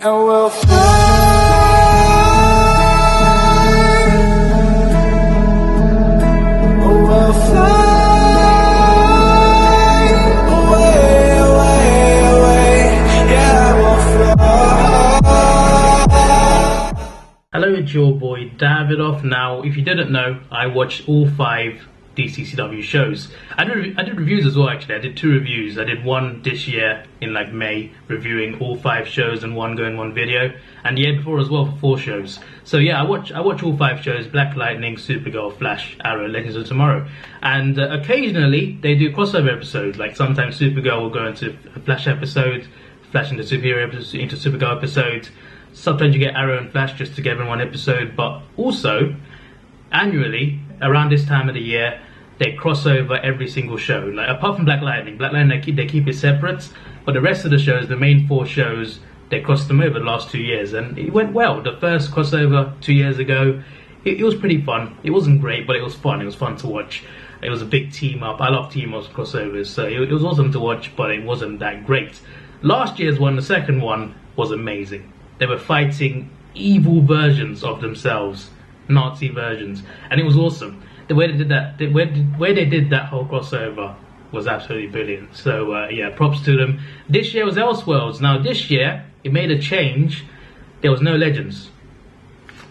And we'll fly away, away, away. Yeah, we'll fly. Hello, it's your boy Davidoff. Now, if you didn't know, I watched all 5 DCCW shows. I did reviews as well. Actually, I did 2 reviews. I did one this year in like May, reviewing all 5 shows and one going one video, and the year before as well for 4 shows. So yeah, I watch all 5 shows: Black Lightning, Supergirl, Flash, Arrow, Legends of Tomorrow, and occasionally they do crossover episodes. Like sometimes Supergirl will go into a Flash episode, Flash into superhero episode, into Supergirl episode. Sometimes you get Arrow and Flash just together in one episode, but also annually around this time of the year, they cross over every single show. Like apart from Black Lightning they keep it separate, but the rest of the shows, the main 4 shows, they crossed them over the last 2 years, and it went well. The first crossover 2 years ago, it was pretty fun. It wasn't great, but it was fun. It was fun to watch. It was a big team up. I love team ups, crossovers, so it was awesome to watch, but it wasn't that great. Last year's one, the second one, was amazing. They were fighting evil versions of themselves, Nazi versions, and it was awesome. The way they did that, the way they did that whole crossover was absolutely brilliant. So yeah, props to them. This year was Elseworlds. Now this year it made a change. There was no Legends,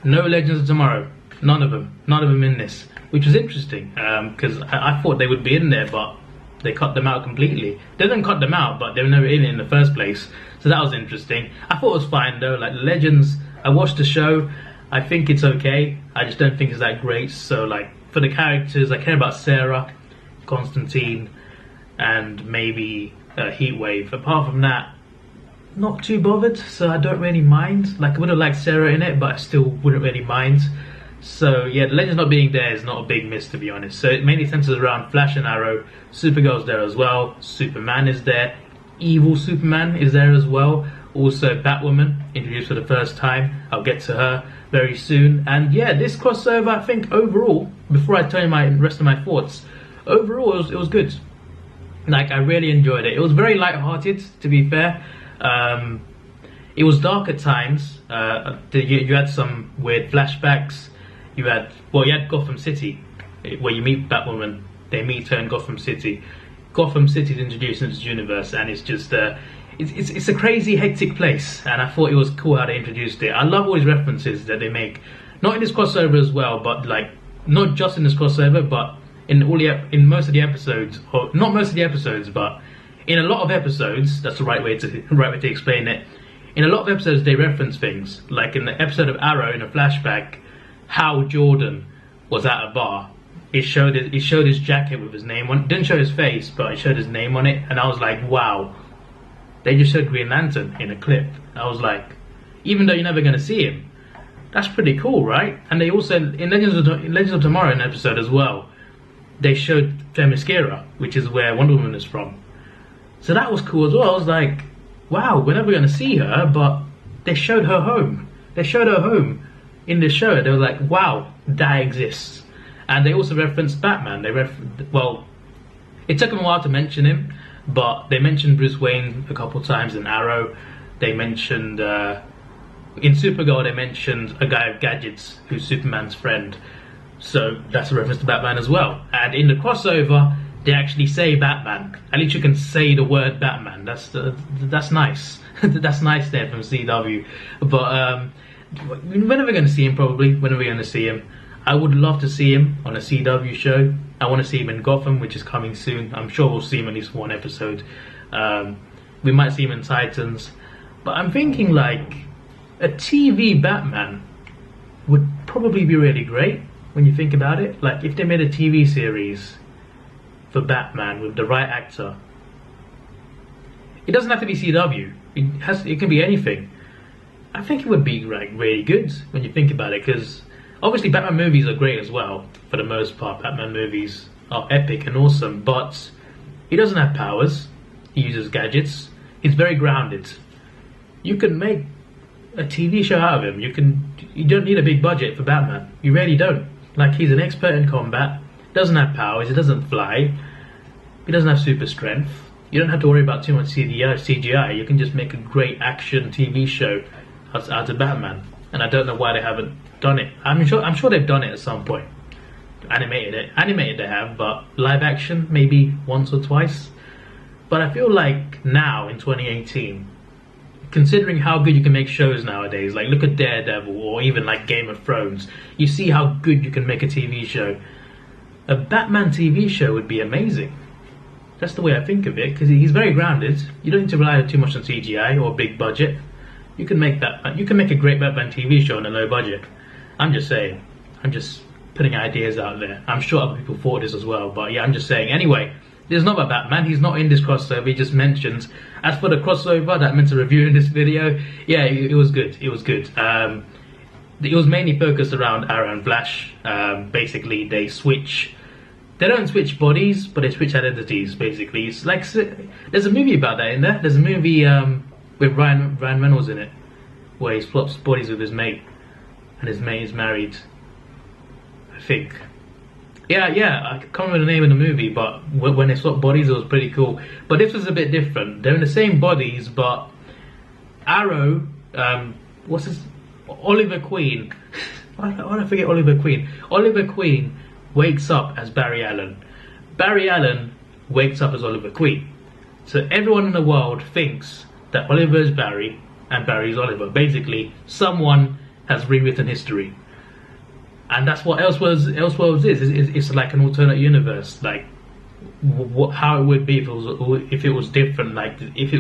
no Legends of Tomorrow, none of them in this, which was interesting because I thought they would be in there, but they cut them out completely. They didn't cut them out, but they were never in it in the first place. So that was interesting. I thought it was fine though. Like the Legends, I watched the show. I think it's okay. I just don't think it's that great. So like, for the characters, I care about Sarah, Constantine, and maybe Heatwave. Apart from that, not too bothered, so I don't really mind. Like, I would have liked Sarah in it, but I still wouldn't really mind. So yeah, the Legends not being there is not a big miss, to be honest. So it mainly centers around Flash and Arrow. Supergirl's there as well. Superman is there. Evil Superman is there as well. Also Batwoman, introduced for the first time. I'll get to her very soon. And yeah, this crossover, I think overall, before I tell you my rest of my thoughts, overall it was good. Like, I really enjoyed it. It was very light-hearted, to be fair. It was dark at times. You had some weird flashbacks. You had Gotham City, where you meet Batwoman. They meet her in Gotham City. Gotham City is introduced into this universe, and it's just it's a crazy, hectic place, and I thought it was cool how they introduced it. I love all these references that they make, not in this crossover as well, but like not just in this crossover, but in most of the episodes, or not most of the episodes, but in a lot of episodes. That's the right way to explain it. In a lot of episodes, they reference things, like in the episode of Arrow, in a flashback, how Jordan was at a bar. It showed his jacket with his name on it. Didn't show his face, but it showed his name on it, and I was like, wow. They just showed Green Lantern in a clip. I was like, even though you're never going to see him, that's pretty cool, right? And they also, in Legends of Tomorrow, an episode as well, they showed Themyscira, which is where Wonder Woman is from. So that was cool as well. I was like, wow, we're never going to see her, but they showed her home. They showed her home in the show. They were like, wow, that exists. And they also referenced Batman. Well, it took them a while to mention him, but they mentioned Bruce Wayne a couple times in Arrow. They mentioned, in Supergirl, they mentioned a guy with gadgets who's Superman's friend. So that's a reference to Batman as well. And in the crossover, they actually say Batman. At least you can say the word Batman. That's nice. That's nice there from CW. But we're never going to see him, probably. When are we going to see him? I would love to see him on a CW show. I want to see him in Gotham, which is coming soon. I'm sure we'll see him in at least one episode. We might see him in Titans. But I'm thinking like a TV Batman would probably be really great when you think about it. Like if they made a TV series for Batman with the right actor. It doesn't have to be CW. It can be anything. I think it would be like really good when you think about it, because obviously Batman movies are great as well. For the most part, Batman movies are epic and awesome, but he doesn't have powers. He uses gadgets. He's very grounded. You can make a TV show out of him. You don't need a big budget for Batman. You really don't. Like, he's an expert in combat. Doesn't have powers. He doesn't fly. He doesn't have super strength. You don't have to worry about too much CGI. You can just make a great action TV show out of Batman. And I don't know why they haven't done it. I'm sure they've done it at some point. Animated they have, but live action maybe once or twice. But I feel like now in 2018, considering how good you can make shows nowadays, like look at Daredevil or even like Game of Thrones, you see how good you can make a TV show. A Batman TV show would be amazing. That's the way I think of it, because he's very grounded. You don't need to rely too much on CGI or big budget. You can make a great Batman TV show on a low budget. I'm just saying. I'm just putting ideas out there. I'm sure other people thought this as well, but yeah, I'm just saying. Anyway, this is not about Batman. He's not in this crossover. He just mentions. As for the crossover that I meant to review in this video, yeah, it was good. It was good. It was mainly focused around Arrow and Flash. Basically, they don't switch bodies, but they switch identities. Basically, it's like there's a movie about that in there. There's a movie with Ryan Reynolds in it, where he swaps bodies with his mate, and his mate is married, I think. Yeah, I can't remember the name of the movie, but when they swapped bodies, it was pretty cool. But this was a bit different. They're in the same bodies, but Arrow, Oliver Queen. Why did I forget Oliver Queen? Oliver Queen wakes up as Barry Allen. Barry Allen wakes up as Oliver Queen. So everyone in the world thinks that Oliver is Barry and Barry is Oliver. Basically, someone has rewritten history. And that's what Elseworlds is. It's like an alternate universe. Like how it would be if it was different. Like if it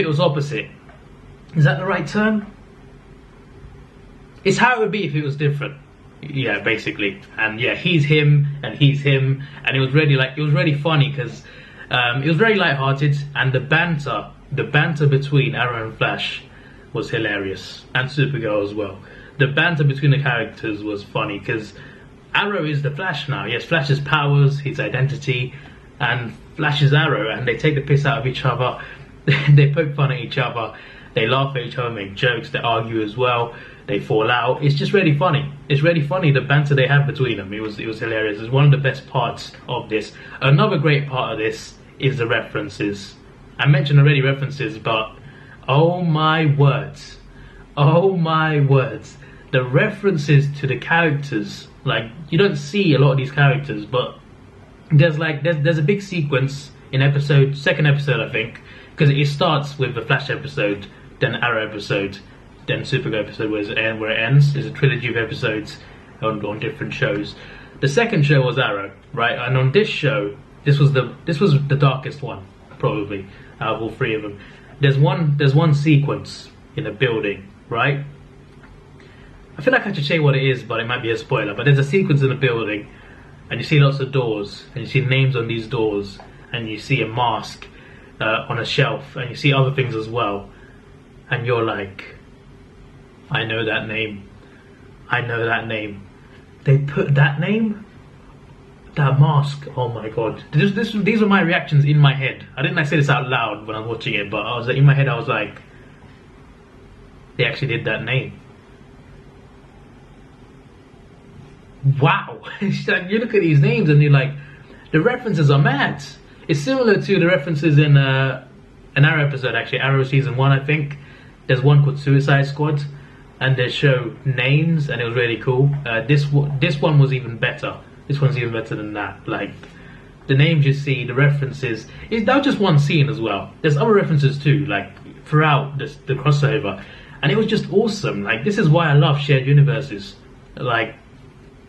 was opposite. Is that the right term? It's how it would be if it was different. Yeah, basically. And yeah, he's him and he's him, and it was really funny because it was very light-hearted, and the banter between Arrow and Flash was hilarious, and Supergirl as well. The banter between the characters was funny because Arrow is the Flash now. Yes, Flash's powers, his identity, and Flash is Arrow, and they take the piss out of each other. They poke fun at each other. They laugh at each other, make jokes. They argue as well. They fall out. It's just really funny. It's really funny, the banter they have between them. It was hilarious. It's one of the best parts of this. Another great part of this is the references. I mentioned already references, but oh my words. Oh my words. The references to the characters, like you don't see a lot of these characters, but there's a big sequence in second episode I think, because it starts with the Flash episode, then Arrow episode, then Supergirl episode where it ends. There's a trilogy of episodes on different shows. The second show was Arrow, right? And on this show, this was the darkest one, probably, out of all three of them. There's one sequence in a building, right? I feel like I should say what it is, but it might be a spoiler. But there's a sequence in a building, and you see lots of doors, and you see names on these doors, and you see a mask on a shelf, and you see other things as well, and you're like, I know that name. I know that name. They put that name? That mask. Oh my god. These were my reactions in my head. I didn't say this out loud when I was watching it, but I was in my head I was like, they actually did that name. Wow. Like, you look at these names and you're like, the references are mad. It's similar to the references in an Arrow episode, actually, Arrow season 1 I think. There's one called Suicide Squad, and they show names, and it was really cool. This one was even better. This one's even better than that. Like, the names you see, the references. That was just one scene as well. There's other references too, like throughout the crossover, and it was just awesome. Like, this is why I love shared universes. Like,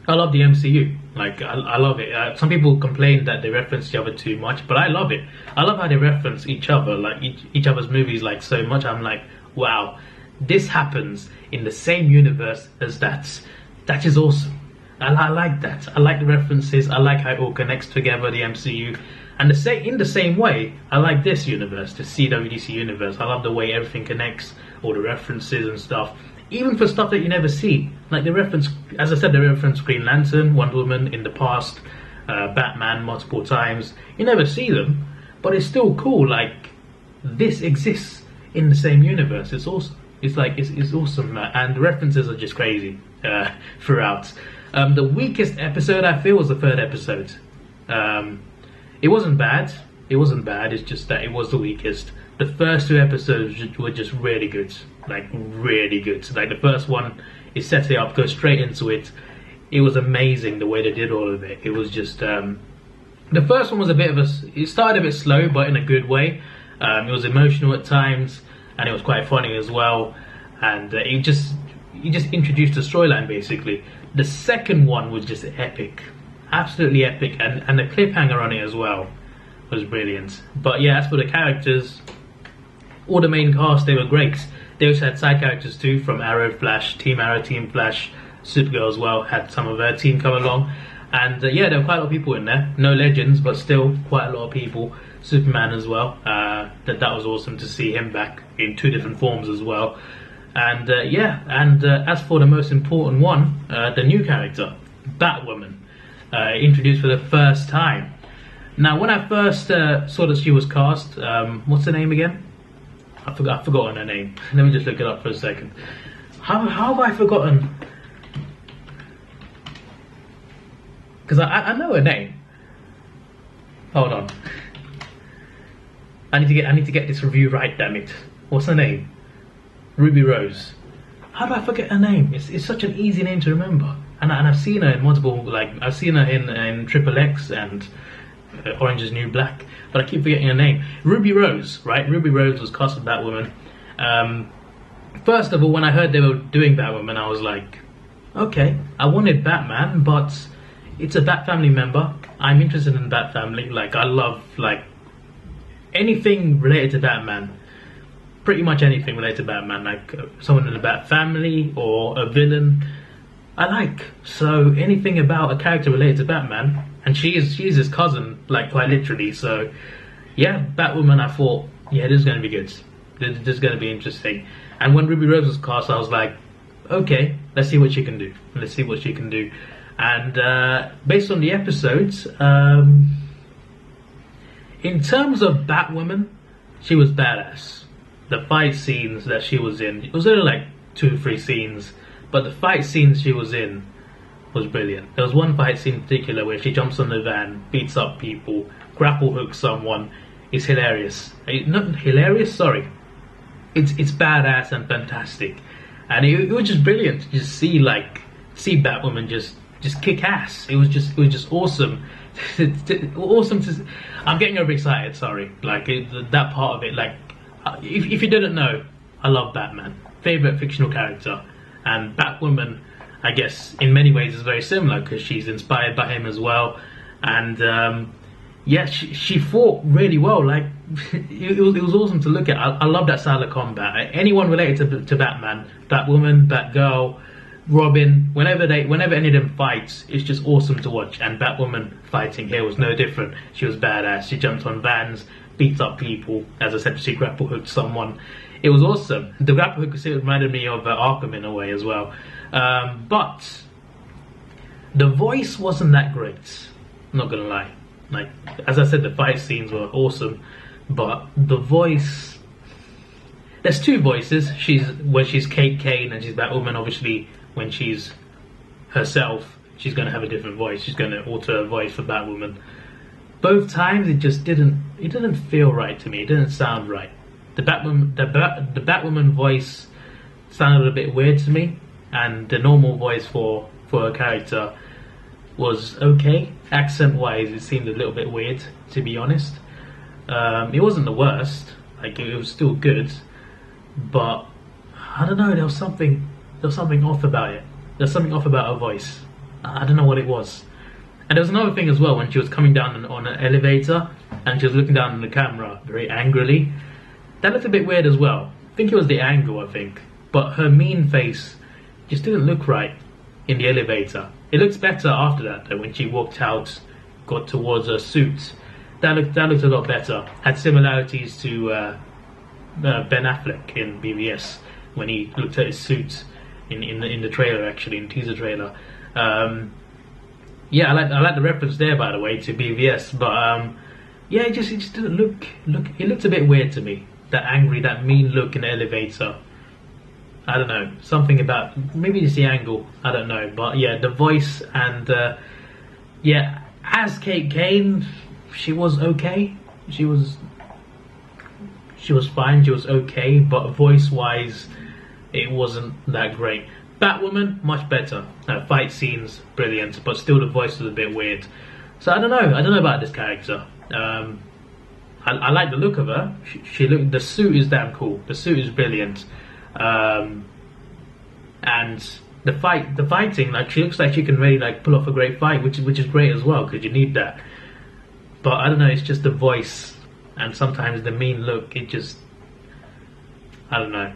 I love the MCU. Like, I love it. Some people complain that they reference each other too much, but I love it. I love how they reference each other, like each other's movies, like so much. I'm like, wow, this happens in the same universe as that. That is awesome. I like that. I like the references. I like how it all connects together, the MCU. And in the same way, I like this universe, the CWDC universe. I love the way everything connects, all the references and stuff. Even for stuff that you never see. Like the reference, as I said, they reference Green Lantern, Wonder Woman in the past, Batman multiple times. You never see them, but it's still cool. Like, this exists in the same universe. It's awesome. It's like, it's awesome. And the references are just crazy throughout. The weakest episode I feel was the third episode. It wasn't bad. It wasn't bad. It's just that it was the weakest. The first 2 episodes were just really good, like really good. So, like the first one is setting up, go straight into it. It was amazing the way they did all of it. It was just the first one was a bit of it started a bit slow, but in a good way. It was emotional at times, and it was quite funny as well. And it just introduced the storyline basically. The second one was just epic, absolutely epic, and the cliffhanger on it as well was brilliant. But yeah, as for the characters, all the main cast, they were great. They also had side characters too, from Arrow, Flash, Team Arrow, Team Flash, Supergirl as well, had some of her team come along. And yeah, there were quite a lot of people in there. No legends, but still quite a lot of people. Superman as well. That was awesome to see him back in 2 different forms as well. And yeah, and as for the most important one, the new character, Batwoman, introduced for the first time. Now, when I first saw that she was cast, what's her name again? I've forgotten her name. Let me just look it up for a second. How have I forgotten? Because I know her name. Hold on. I need to get this review right. Damn it! What's her name? Ruby Rose. How do I forget her name? It's such an easy name to remember. And I've seen her in multiple, like I've seen her in Triple X and Orange Is the New Black, but I keep forgetting her name. Ruby Rose, right? Ruby Rose was cast as Batwoman. First of all, when I heard they were doing Batwoman, I was like, okay, I wanted Batman, but it's a Bat Family member. I'm interested in Bat Family. Like, I love like anything related to Batman. Pretty much anything related to Batman, like someone in the Bat Family or a villain, I like. So anything about a character related to Batman, and she's his cousin, like quite literally. So yeah, Batwoman, I thought, yeah, this is going to be good. This is going to be interesting. And when Ruby Rose was cast, I was like, okay, let's see what she can do. Let's see what she can do. And based on the episodes, in terms of Batwoman, she was badass. The fight scenes that she was in, it was only like 2 or 3 scenes, but the fight scenes she was in was brilliant. There was one fight scene in particular where she jumps on the van, beats up people, grapple hooks someone. It's hilarious. Not hilarious, sorry. It's badass and fantastic, and it was just brilliant to just see Batwoman just kick ass. It was just awesome. Awesome to. I'm getting overexcited. Sorry, like that part of it. Like, if you didn't know, I love Batman. Favorite fictional character, and Batwoman, I guess, in many ways is very similar because she's inspired by him as well. And yeah, she fought really well. Like it was awesome to look at. I love that style of combat. Anyone related to Batman, Batwoman, Batgirl, Robin, whenever any of them fights, it's just awesome to watch. And Batwoman fighting here was no different. She was badass. She jumped on vans, beat up people. As I said, she grapple hooked someone. It was awesome. The grapple hook reminded me of Arkham in a way as well. But the voice wasn't that great. I'm not gonna lie. Like, as I said, the fight scenes were awesome, but the voice. There's 2 voices. When she's Kate Kane and she's Batwoman. Obviously, when she's herself, she's gonna have a different voice. She's gonna alter her voice for Batwoman. Both times, it just didn't feel right to me. It didn't sound right. The Batwoman voice sounded a bit weird to me, and the normal voice for her character was okay. Accent-wise, it seemed a little bit weird, to be honest. It wasn't the worst. Like, it was still good, but I don't know. There was something off about it. There's something off about her voice. I don't know what it was. And there was another thing as well, when she was coming down on an elevator and she was looking down on the camera very angrily. That looked a bit weird as well. I think it was the angle, but her mean face just didn't look right in the elevator. It looks better after that, though, when she walked out, got towards her suit. That looked a lot better. Had similarities to Ben Affleck in BVS when he looked at his suit in the trailer, actually, in the teaser trailer. Yeah, I like the reference there, by the way, to BVS. But yeah, it just didn't look. It looked a bit weird to me. That angry, that mean look in the elevator. I don't know, something about, maybe it's the angle, I don't know. But yeah, the voice, and yeah, as Kate Kane, she was okay. she was fine. She was okay, but voice-wise, it wasn't that great. Batwoman, much better. Fight scenes, brilliant, but still the voice was a bit weird. So I don't know about this character. I like the look of her. The suit is damn cool. The suit is brilliant, and the fighting, like she looks like she can really like pull off a great fight, which is great as well because you need that. But I don't know. It's just the voice and sometimes the mean look. I don't know.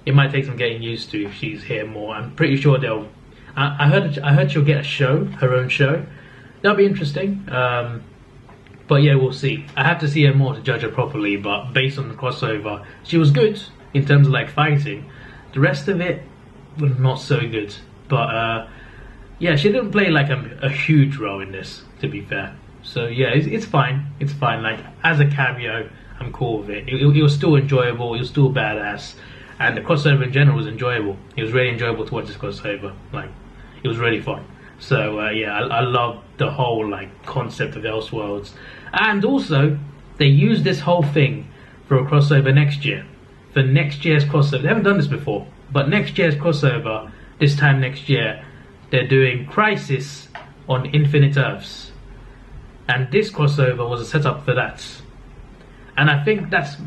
It might take some getting used to if she's here more. I'm pretty sure they'll. I heard she'll get a show, her own show. That'll be interesting. But yeah, we'll see. I have to see her more to judge her properly. But based on the crossover, she was good in terms of like fighting. The rest of it was not so good. But yeah, she didn't play like a huge role in this, to be fair. So yeah, it's fine. It's fine. Like as a cameo, I'm cool with it. It was still enjoyable. It was still badass. And the crossover in general was enjoyable. It was really enjoyable to watch this crossover. Like, it was really fun. So yeah, I love the whole like concept of Elseworlds. And also, they used this whole thing for a crossover next year. For next year's crossover. They haven't done this before. But next year's crossover, this time next year, they're doing Crisis on Infinite Earths. And this crossover was a setup for that. And I think that's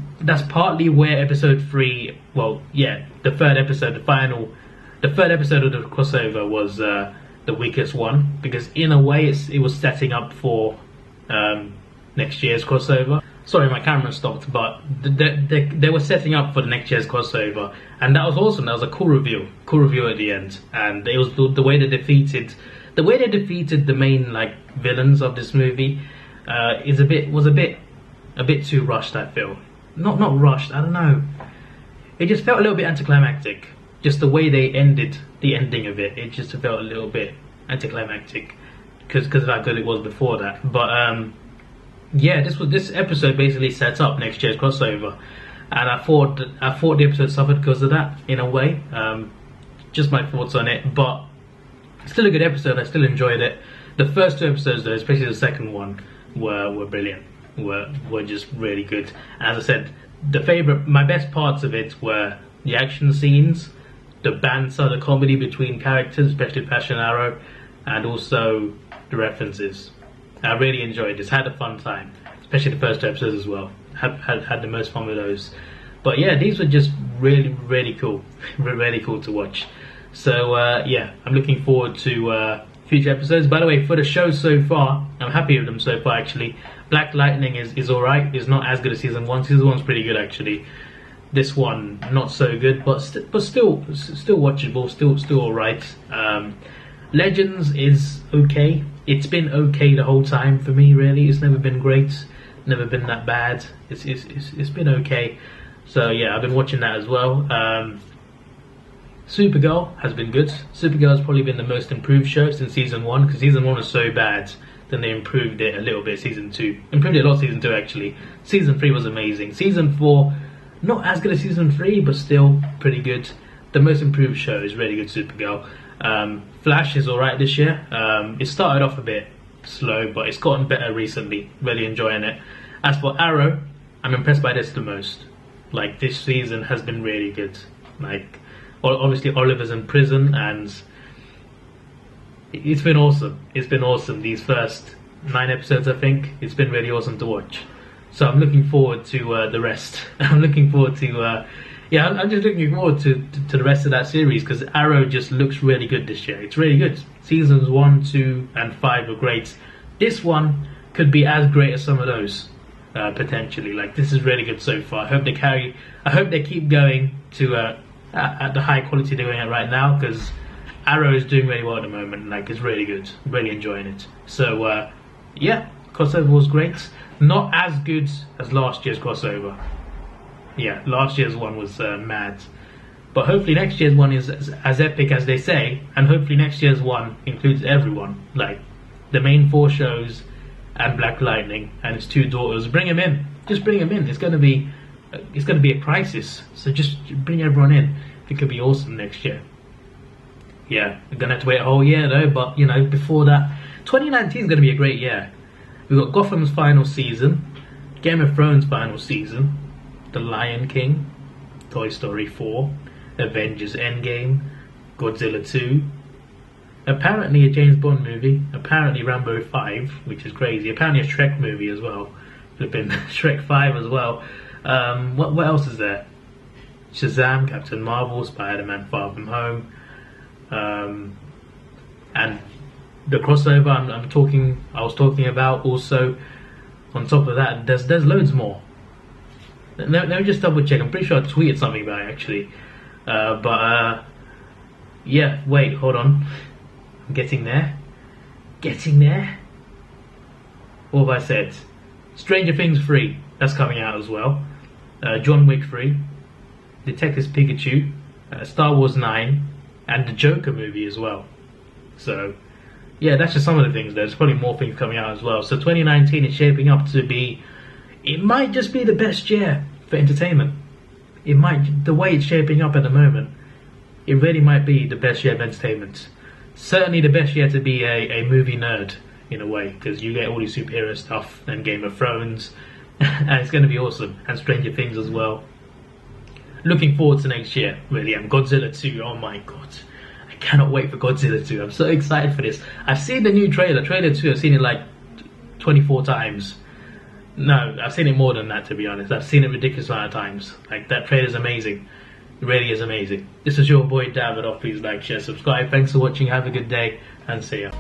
partly where episode 3, well, yeah, the third episode of the crossover was the weakest one, because in a way it was setting up for next year's crossover. Sorry, my camera stopped, but they were setting up for the next year's crossover, and that was awesome. That was a cool reveal at the end, and it was the way they defeated the main like villains of this movie. Was a bit too rushed, I feel. Not rushed, I don't know. It just felt a little bit anticlimactic. Just the way they ended the ending of it, it just felt a little bit anticlimactic because of how good it was before that. But yeah, this episode basically sets up next year's crossover, and I thought the episode suffered because of that in a way. Just my thoughts on it, but still a good episode. I still enjoyed it. The first 2 episodes though, especially the second one, were brilliant. Were just really good. As I said, my best parts of it were the action scenes, the banter, the comedy between characters, especially Flash and Arrow, and also the references. I really enjoyed this. Had a fun time, especially the first 2 episodes as well. Had the most fun with those. But yeah, these were just really cool, really cool to watch. So yeah, I'm looking forward to future episodes. By the way, for the show so far, I'm happy with them so far actually. Black Lightning is alright. It's not as good as season 1. Season 1's pretty good actually. This one not so good, but still watchable. Still alright. Legends is okay. It's been okay the whole time for me. Really, it's never been great. Never been that bad. It's been okay. So yeah, I've been watching that as well. Supergirl has been good. Supergirl has probably been the most improved show since season 1, because season 1 was so bad. Then they improved it a little bit. Season 2 improved it a lot. Season 2 actually. Season 3 was amazing. Season 4 not as good as season 3, but still pretty good. The most improved show is really good. Supergirl. Flash is alright this year. It started off a bit slow, but it's gotten better recently. Really enjoying it. As for Arrow, I'm impressed by this the most. Like, this season has been really good. Like, obviously Oliver's in prison, and it's been awesome. It's been awesome. These first 9 episodes, I think, it's been really awesome to watch. So I'm looking forward to the rest. I'm looking forward to yeah, I'm just looking forward to the rest of that series, because Arrow just looks really good this year. It's really good. Seasons 1, 2 and 5 are great. This one could be as great as some of those, potentially. Like, this is really good so far. I hope they keep going to at the high quality they're going at right now, because Arrow is doing really well at the moment. Like, it's really good. Really enjoying it. So yeah, crossover was great. Not as good as last year's crossover. Yeah, last year's one was mad. But hopefully next year's one is as epic as they say, and hopefully next year's one includes everyone, like the main 4 shows and Black Lightning and his 2 daughters. Bring them in. Just bring them in. It's gonna be a crisis. So just bring everyone in. It could be awesome next year. Yeah, we're gonna have to wait a whole year though. But you know, before that, 2019 is gonna be a great year. We've got Gotham's final season. Game of Thrones final season, The Lion King, Toy Story 4, Avengers Endgame, Godzilla 2, apparently a James Bond movie, apparently Rambo 5, which is crazy, apparently a Shrek movie as well, flipping Shrek 5 as well. What else is there? Shazam, Captain Marvel, Spider-Man Far From Home, and the crossover I was talking about also. On top of that, there's loads more. Let me just double check. I'm pretty sure I tweeted something about it actually. Yeah, wait, hold on. I'm getting there. What have I said? Stranger Things 3, that's coming out as well. John Wick 3, Detective Pikachu, Star Wars 9, and the Joker movie as well. So, yeah, that's just some of the things. There's probably more things coming out as well. So 2019 is shaping up to be, it might just be the best year for entertainment. It might, the way it's shaping up at the moment, it really might be the best year of entertainment. Certainly the best year to be a movie nerd, in a way, because you get all these superhero stuff and Game of Thrones, and it's going to be awesome, and Stranger Things as well. Looking forward to next year, really. And Godzilla 2, oh my god. I cannot wait for Godzilla 2. I'm so excited for this. I've seen the new trailer 2. I've seen it like 24 times. No, I've seen it more than that, to be honest. I've seen it a ridiculous amount of times. Like, that trailer's amazing. It really is amazing. This is your boy Davidoff. Please like, share, subscribe. Thanks for watching. Have a good day, and see ya.